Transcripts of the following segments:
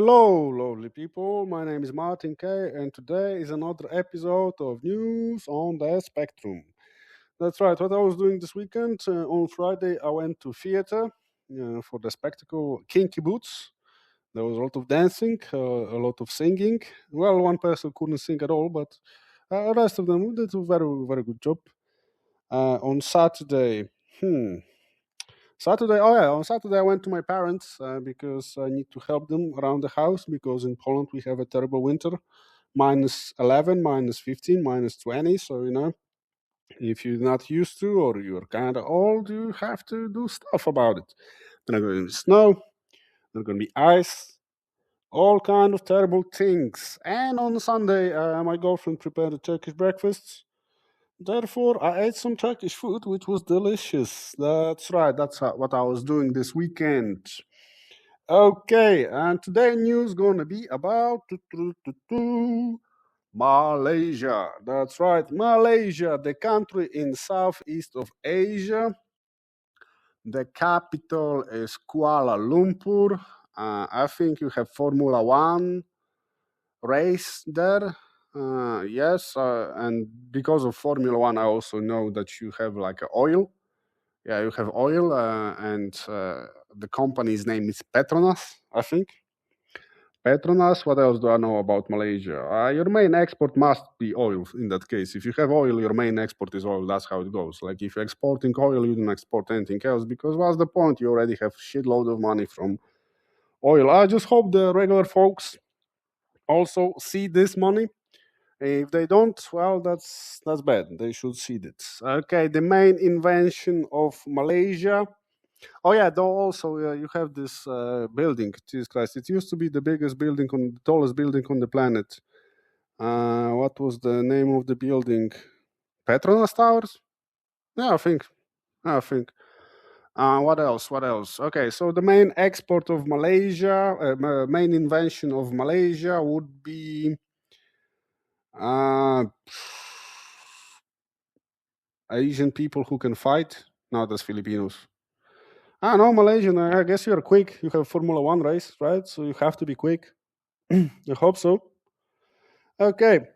Hello, lovely people. My name is Martin K, and today is another episode of News on the Spectrum. That's right. What I was doing this weekend on Friday, I went to theater for the spectacle Kinky Boots. There was a lot of dancing, a lot of singing. Well, one person couldn't sing at all, but the rest of them did a very, very good job. On Saturday, hmm, on Saturday I went to my parents because I need to help them around the house because in Poland we have a terrible winter, -11, -15, -20. So if you're not used to or you're kind of old, you have to do stuff about it. There's going to be snow, there's going to be ice, all kind of terrible things. And on Sunday, my girlfriend prepared a Turkish breakfast. Therefore, I ate some Turkish food, which was delicious. That's right. What I was doing this weekend. Okay, and today news gonna be about Malaysia. That's right, Malaysia, the country in Southeast of Asia. The capital is Kuala Lumpur. I think you have Formula One race there. Yes, and because of Formula One, I also know that you have like oil. Yeah, you have oil, and the company's name is Petronas, I think. Petronas. What else do I know about Malaysia? Your main export must be oil in that case. If you have oil, your main export is oil. That's how it goes. Like if you're exporting oil, you don't export anything else because what's the point? You already have shitload of money from oil. I just hope the regular folks also see this money. If they don't, well, that's bad. They should see it. Okay, the main invention of Malaysia. Oh yeah, though also you have this building. Jesus Christ! It used to be the biggest building the tallest building on the planet. What was the name of the building? Petronas Towers. Yeah, I think. What else? What else? Okay, so the main export of Malaysia, main invention of Malaysia would be uh, Asian people who can fight. No, that's Filipinos. No, Malaysian. I guess you're quick. You have Formula One race, right? So you have to be quick. I hope so. Okay.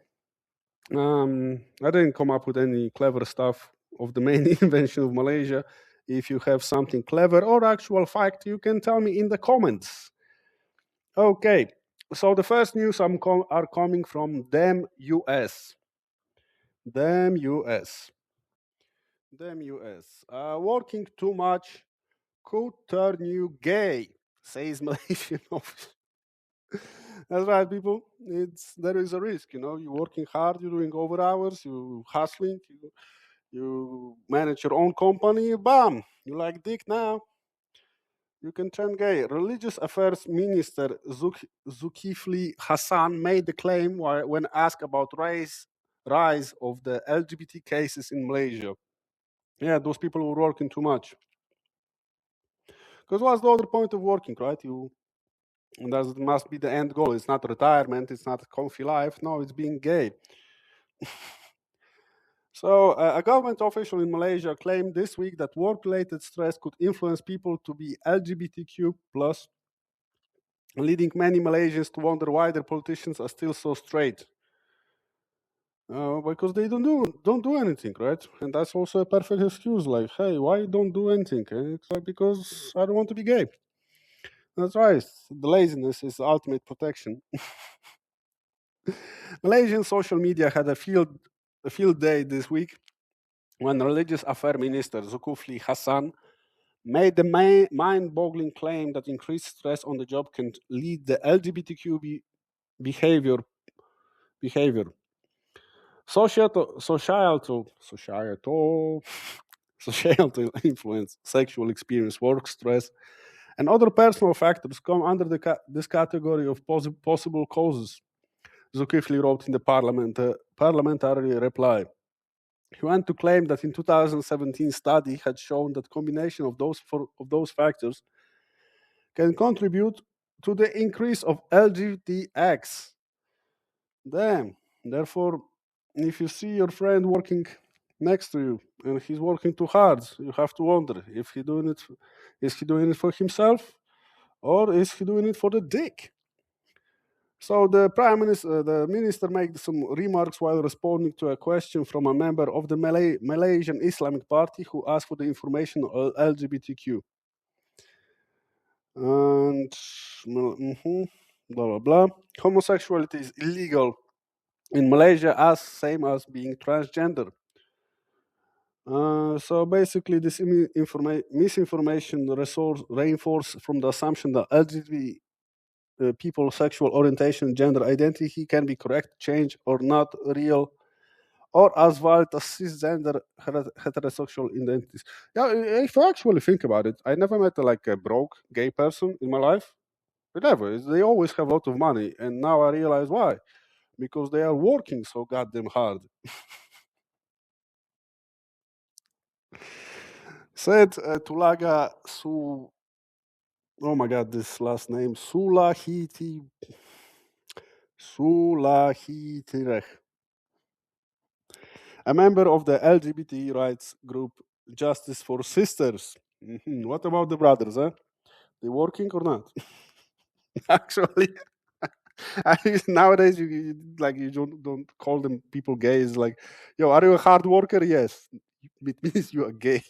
I didn't come up with any clever stuff of the main invention of Malaysia. If you have something clever or actual fact, you can tell me in the comments. Okay. So the first news are coming from them US. Them US. Them US. Working too much could turn you gay, says Malaysian official. That's right, people. There is a risk. You're working hard, you're doing over hours, you hustling, you manage your own company. Bam, you like dick now. You can turn gay. Religious Affairs Minister Zulkifli Hassan made the claim when asked about rise of the LGBT cases in Malaysia. Yeah, those people were working too much. Because what's the other point of working, right? That must be the end goal. It's not retirement. It's not a comfy life. No, it's being gay. So, a government official in Malaysia claimed this week that work-related stress could influence people to be LGBTQ+, leading many Malaysians to wonder why their politicians are still so straight. Because they don't do anything, right? And that's also a perfect excuse. Like, hey, why don't do anything? And it's like, because I don't want to be gay. That's right. The laziness is the ultimate protection. Malaysian social media had a field day this week when Religious Affairs Minister Zulkifli Hassan made the mind-boggling claim that increased stress on the job can lead the LGBTQ behavior. Societal influence, sexual experience, work stress, and other personal factors come under this category of possible causes. Zulkifli wrote in the parliamentary reply. He went to claim that in 2017 study had shown that combination of those factors can contribute to the increase of LGBTX. Damn. Therefore, if you see your friend working next to you and he's working too hard, you have to wonder if is he doing it for himself or is he doing it for the dick? So the minister made some remarks while responding to a question from a member of the Malaysian Islamic Party who asked for the information on LGBTQ. And blah blah blah. Homosexuality is illegal in Malaysia as same as being transgender. So basically, this misinformation reinforced from the assumption that LGBT people's sexual orientation, gender identity can be correct, changed, or not real, or as valid as cisgender heterosexual identities. Yeah, if I actually think about it, I never met like a broke gay person in my life. Never. They always have a lot of money, and now I realize why. Because they are working so goddamn hard. Said Tulaga Su. Oh my god, this last name Sulahitirech, a member of the LGBT rights group Justice for Sisters. What about the brothers, huh? They working or not? Actually, nowadays you don't call them people gay. It's like, yo, are you a hard worker? Yes, it means you are gay.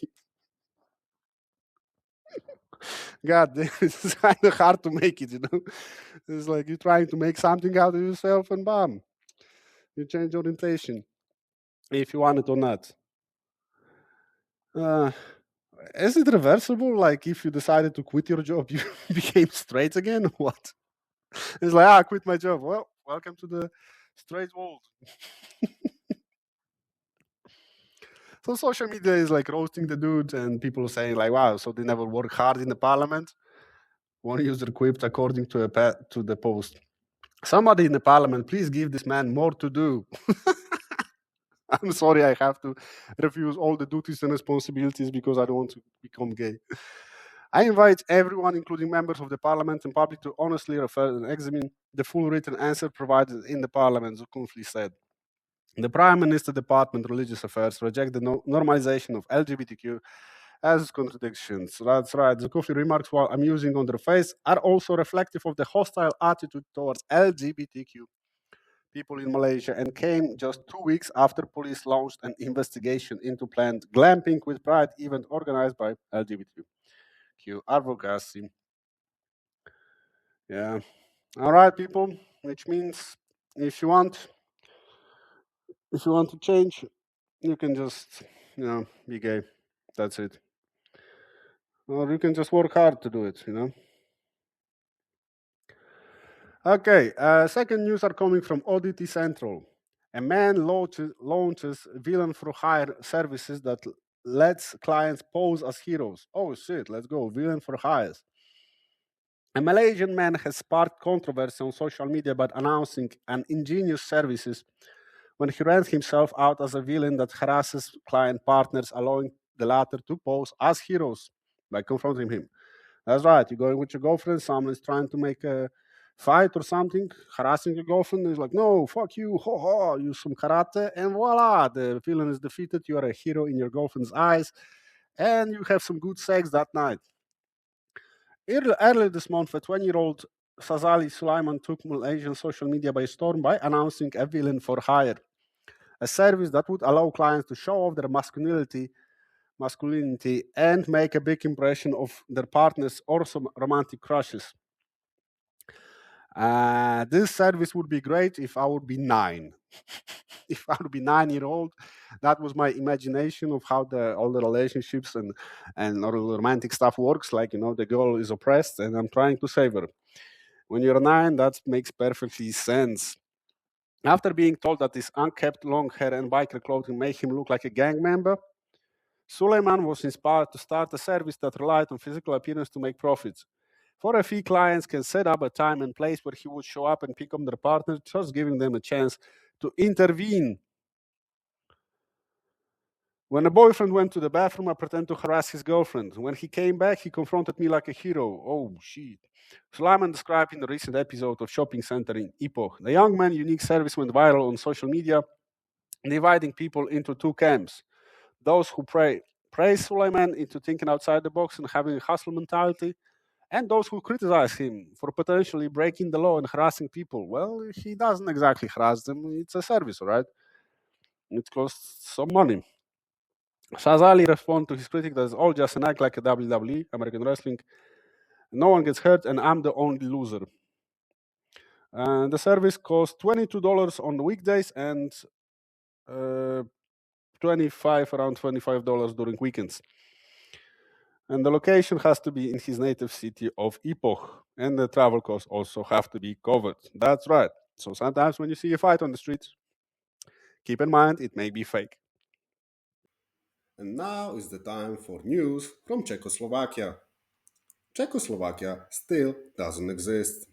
God, it's kind of hard to make it. It's like you're trying to make something out of yourself, and bam, you change orientation if you want it or not. Uh, is it reversible? Like if you decided to quit your job, you became straight again? Or what? It's like, I quit my job. Well, welcome to the straight world. So social media is like roasting the dude, and people saying like, "Wow, so they never work hard in the parliament." One user quipped according to to the post. Somebody in the parliament, please give this man more to do. I'm sorry, I have to refuse all the duties and responsibilities because I don't want to become gay. I invite everyone, including members of the parliament and public, to honestly refer and examine the full written answer provided in the parliament, Zulkifli said. The Prime Minister Department Religious Affairs reject the normalization of LGBTQ as contradictions. That's right. Zulkifli remarks, while amusing on their face, are also reflective of the hostile attitude towards LGBTQ people in Malaysia and came just 2 weeks after police launched an investigation into planned glamping with pride event organized by LGBTQ advocacy. Yeah. All right, people. Which means if you want, if you want to change, you can just, be gay. That's it. Or you can just work hard to do it. Okay. Second news are coming from Oddity Central. A man launches villain for hire services that lets clients pose as heroes. Oh shit, let's go. Villain for hires. A Malaysian man has sparked controversy on social media by announcing an ingenious services when he rents himself out as a villain that harasses client partners, allowing the latter to pose as heroes by confronting him. That's right. You're going with your girlfriend. Someone is trying to make a fight or something, harassing your girlfriend. He's like, no, fuck you, ho ho, use some karate, and voila, the villain is defeated. You are a hero in your girlfriend's eyes, and you have some good sex that night. Earlier this month, a 20-year-old Sazali Sulaiman took Malaysian social media by storm by announcing a villain for hire, a service that would allow clients to show off their masculinity and make a big impression of their partners or some romantic crushes. This service would be great if I would be 9. If I would be 9-year-old, that was my imagination of how all the relationships and all the romantic stuff works. Like, the girl is oppressed and I'm trying to save her. When you're 9, that makes perfectly sense. After being told that his unkempt long hair and biker clothing make him look like a gang member, Suleiman was inspired to start a service that relied on physical appearance to make profits. For a fee, clients can set up a time and place where he would show up and pick up their partner, just giving them a chance to intervene. When a boyfriend went to the bathroom, I pretended to harass his girlfriend. When he came back, he confronted me like a hero. Oh, shit. Sulaiman described in the recent episode of Shopping Center in Ipoh. The young man's unique service went viral on social media, dividing people into two camps. Those who praise Sulaiman into thinking outside the box and having a hustle mentality, And those who criticize him for potentially breaking the law and harassing people, well, he doesn't exactly harass them. It's a service, all right? It costs some money. Shazali responded to his critic that it's all just an act like a WWE, American Wrestling. No one gets hurt, and I'm the only loser. And the service costs $22 on the weekdays and uh, around $25 during weekends. And the location has to be in his native city of Ipoh, and the travel costs also have to be covered. That's right. So sometimes when you see a fight on the street, keep in mind it may be fake. And now is the time for news from Czechoslovakia. Czechoslovakia still doesn't exist.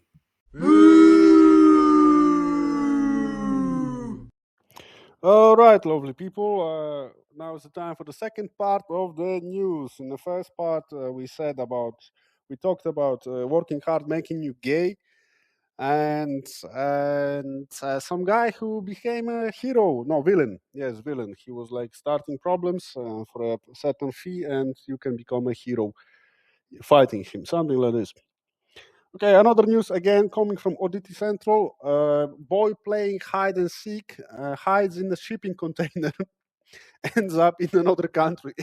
All right, lovely people. Now is the time for the second part of the news. In the first part, we talked about working hard, making you gay, and some guy who became a hero, no villain. Yes, villain. He was like starting problems for a certain fee, and you can become a hero fighting him, something like this. Okay, another news again coming from Oddity Central. Boy playing hide and seek hides in the shipping container, ends up in another country.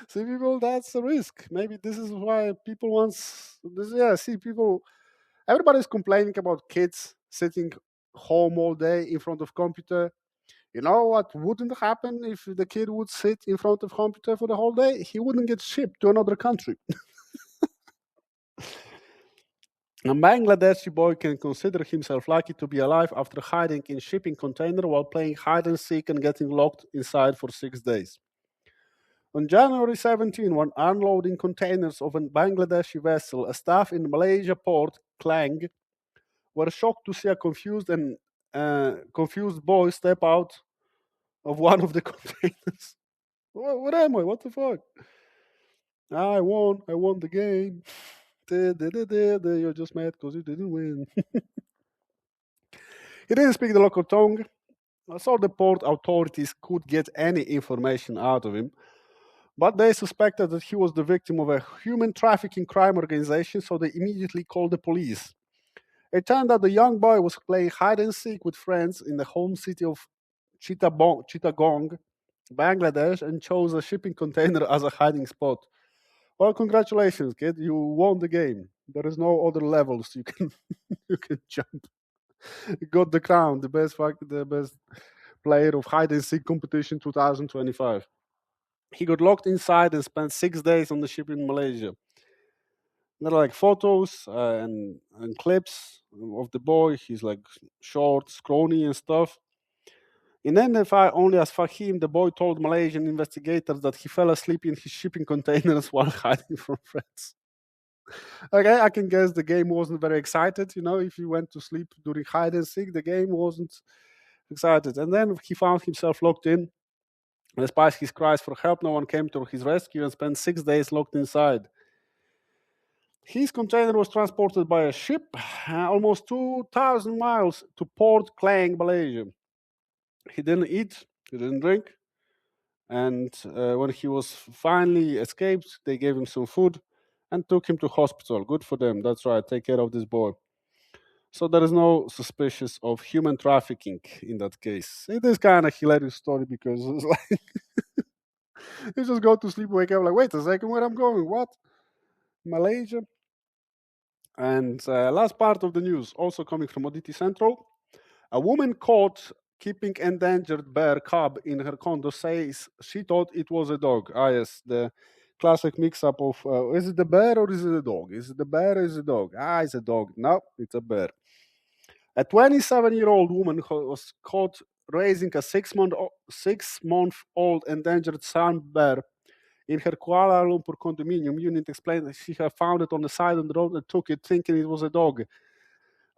See, people, that's a risk. Maybe this is why people wants this. Yeah, see, people. Everybody's complaining about kids sitting home all day in front of computer. You know what wouldn't happen if the kid would sit in front of computer for the whole day? He wouldn't get shipped to another country. A Bangladeshi boy can consider himself lucky to be alive after hiding in shipping container while playing hide and seek and getting locked inside for 6 days. On January 17, when unloading containers of a Bangladeshi vessel, a staff in Malaysia port, Klang, were shocked to see a confused boy step out of one of the containers. What am I? What the fuck? I won the game. You're just mad because you didn't win. He didn't speak the local tongue, so the port authorities could get any information out of him. But they suspected that he was the victim of a human trafficking crime organization, so they immediately called the police. It turned out the young boy was playing hide and seek with friends in the home city of Chittagong, Bangladesh, and chose a shipping container as a hiding spot. Well, congratulations, kid! You won the game. There is no other levels you can you can jump. You got the crown, the best player of hide and seek competition 2025. He got locked inside and spent 6 days on the ship in Malaysia. There are like photos and clips of the boy. He's like short, scrawny, and stuff. Identified only as Fahim, the boy told Malaysian investigators that he fell asleep in his shipping containers while hiding from friends. Okay, I can guess the game wasn't very excited. You know, if you went to sleep during hide and seek, the game wasn't excited. And then he found himself locked in. Despite his cries for help, no one came to his rescue and spent 6 days locked inside. His container was transported by a ship almost 2,000 miles to Port Klang, Malaysia. He didn't eat, he didn't drink, and when he was finally escaped, they gave him some food and took him to hospital. Good for them. That's right. Take care of this boy. So there is no suspicious of human trafficking in that case. It is kind of hilarious story because it's like you just go to sleep, wake up like, wait a second, where I'm going? What? Malaysia? And last part of the news, also coming from Oddity Central, a woman caught keeping endangered bear cub in her condo says she thought it was a dog. Ah, yes, the classic mix-up of is it the bear or is it a dog? Is it the bear or is it a dog? Ah, it's a dog. No, it's a bear. A 27-year-old woman who was caught raising a 6-month-old endangered sun bear in her Kuala Lumpur condominium unit explained that she had found it on the side of the road and took it thinking it was a dog.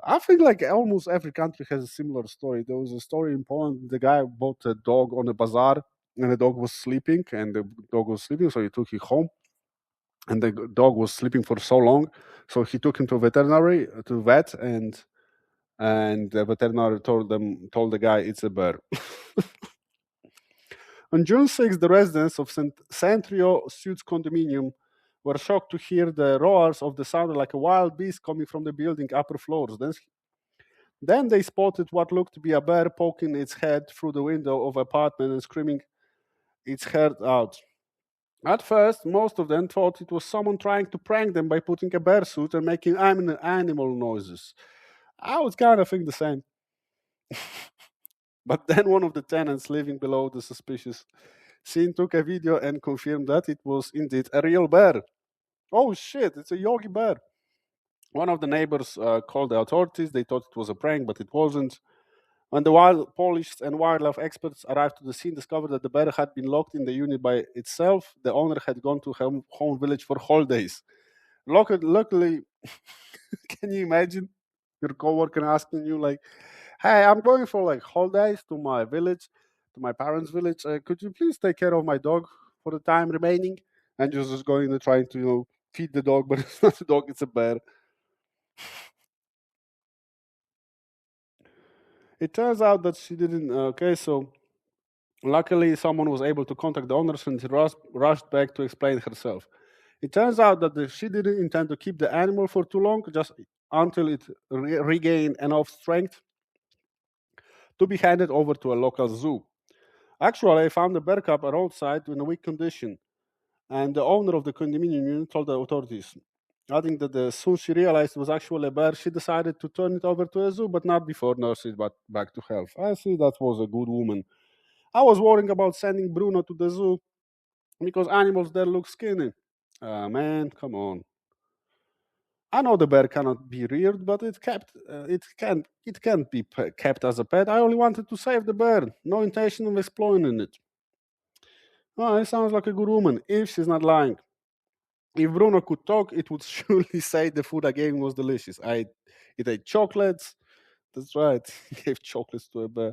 I think like almost every country has a similar story. There was a story in Poland. The guy bought a dog on a bazaar, and the dog was sleeping, so he took it home. And the dog was sleeping for so long, so he took him to vet, and the veterinary told the guy it's a bear. On June 6th, the residents of Centrio Suits condominium were shocked to hear the roars of the sound like a wild beast coming from the building upper floors. Then they spotted what looked to be a bear poking its head through the window of an apartment and screaming its head out. At first, most of them thought it was someone trying to prank them by putting a bear suit and making animal noises. I was kind of think the same. But then one of the tenants living below the suspicious scene took a video and confirmed that it was indeed a real bear. Oh shit, it's a Yogi bear. One of the neighbors called the authorities. They thought it was a prank, but it wasn't. When the wild police and wildlife experts arrived to the scene, discovered that the bear had been locked in the unit by itself. The owner had gone to her home village for holidays. Luckily, can you imagine your coworker asking you like, "Hey, I'm going for like holidays to my village, to my parents' village. Could you please take care of my dog for the time remaining?" And you're just going to trying to feed the dog, but it's not a dog; it's a bear. It turns out that she didn't. Okay, so luckily someone was able to contact the owners and she rushed back to explain herself. It turns out that she didn't intend to keep the animal for too long, just until it regained enough strength to be handed over to a local zoo. Actually, I found the bear cub roadside in a weak condition, and the owner of the condominium unit told the authorities. Adding that as soon she realized it was actually a bear, she decided to turn it over to a zoo, but not before nursing it back to health. I see that was a good woman. I was worrying about sending Bruno to the zoo because animals there look skinny. Man, come on. I know the bear cannot be reared, but it can't be kept as a pet. I only wanted to save the bear, no intention of exploiting it. Oh, it sounds like a good woman, if she's not lying. If Bruno could talk, it would surely say the food I gave him was delicious. It ate chocolates. That's right, he gave chocolates to a bear.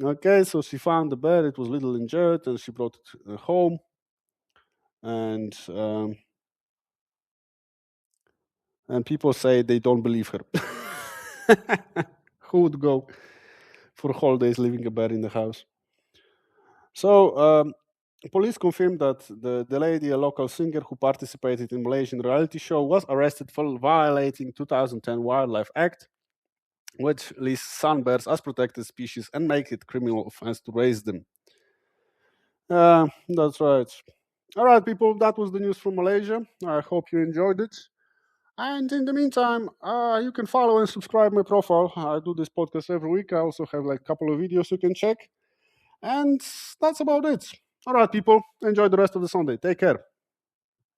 Okay, so she found the bear. It was a little injured, and she brought it home. And and people say they don't believe her. Who would go for holidays leaving a bear in the house? So police confirmed that the lady, a local singer who participated in Malaysian reality show, was arrested for violating 2010 Wildlife Act, which lists sun bears as protected species and make it criminal offense to raise them. That's right. All right, people, that was the news from Malaysia. I hope you enjoyed it. And in the meantime, you can follow and subscribe my profile. I do this podcast every week. I also have like a couple of videos you can check. And that's about it. All right, people, enjoy the rest of the Sunday. Take care.